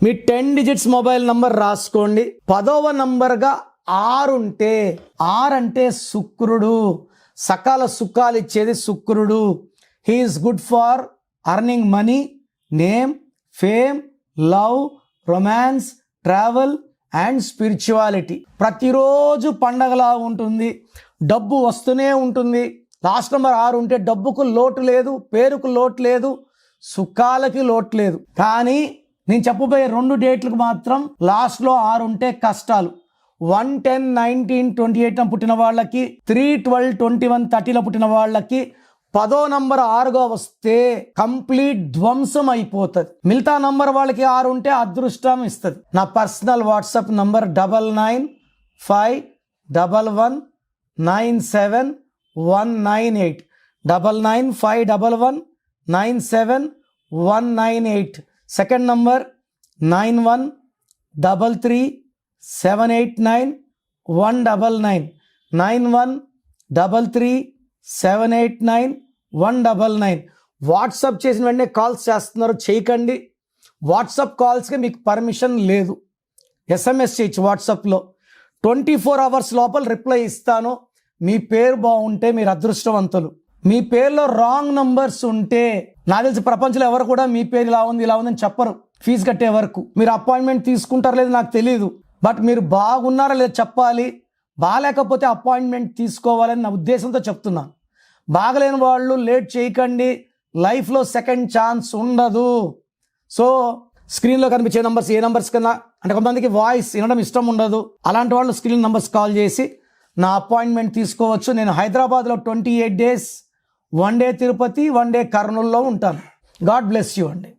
మీ 10 digits mobile number రాసుకోండి. 10వ నంబర్గా 6 ఉంటే, 6 అంటే శుక్రుడు, సకాల సుఖాలు ఇచ్చేది శుక్రుడు. He's good for earning money, name, fame, love, romance, travel and spirituality. ప్రతిరోజు పండగలా ఉంటుంది, డబ్బు వస్తూనే ఉంటుంది. లాస్ట్ నెంబర్ 6 ఉంటే డబ్బుకు లోటు లేదు, పేరుకు లోటు లేదు, సుఖాలకి లోటు లేదు. కానీ నేను చెప్పబోయే 2 డేట్లకు మాత్రం లాస్ట్లో 6 ఉంటే కష్టాలు. 1, 10, 19, 28 పుట్టిన వాళ్ళకి, 3, 12, 21, 30 పుట్టిన వాళ్ళకి 10వ నంబర్ 6గా వస్తే కంప్లీట్ ధ్వంసం అయిపోతుంది. మిగతా నంబర్ వాళ్ళకి 6 ఉంటే అదృష్టం ఇస్తుంది. నా personal WhatsApp number 995111971998 995111971998. Second number 9133789199 9133789199. WhatsApp చేసిన వెంటనే కాల్స్ చేస్తున్నారు, చేయకండి. వాట్సాప్ కాల్స్కి మీకు పర్మిషన్ లేదు. SMS చేయొచ్చు వాట్సాప్లో. 24 అవర్స్ లోపల రిప్లై ఇస్తాను. మీ పేరు బాగుంటే మీరు అదృష్టవంతులు. మీ పేరులో రాంగ్ నంబర్స్ ఉంటే, నాకు తెలిసి ప్రపంచంలో ఎవరు కూడా మీ పేరు ఇలా ఉంది ఇలా ఉందని చెప్పరు ఫీజు కట్టే వరకు. మీరు అపాయింట్మెంట్ తీసుకుంటారో లేదు నాకు తెలియదు, బట్ మీరు బాగున్నారా లేదా చెప్పాలి. బాగాలేకపోతే అపాయింట్మెంట్ తీసుకోవాలని నా ఉద్దేశంతో చెప్తున్నాను. బాగలేని వాళ్ళు లేట్ చేయకండి, లైఫ్లో సెకండ్ ఛాన్స్ ఉండదు. సో స్క్రీన్లో కనిపించే నంబర్స్ ఏ నంబర్స్ కన్నా, అంటే కొంతమందికి వాయిస్ వినడం ఇష్టం ఉండదు, అలాంటి వాళ్ళు స్క్రీన్ నంబర్స్ కాల్ చేసి నా అపాయింట్మెంట్ తీసుకోవచ్చు. నేను హైదరాబాద్లో 28 days, 1 day తిరుపతి, 1 day కర్నూలులో ఉంటాను. గాడ్ బ్లెస్ యూ అండి.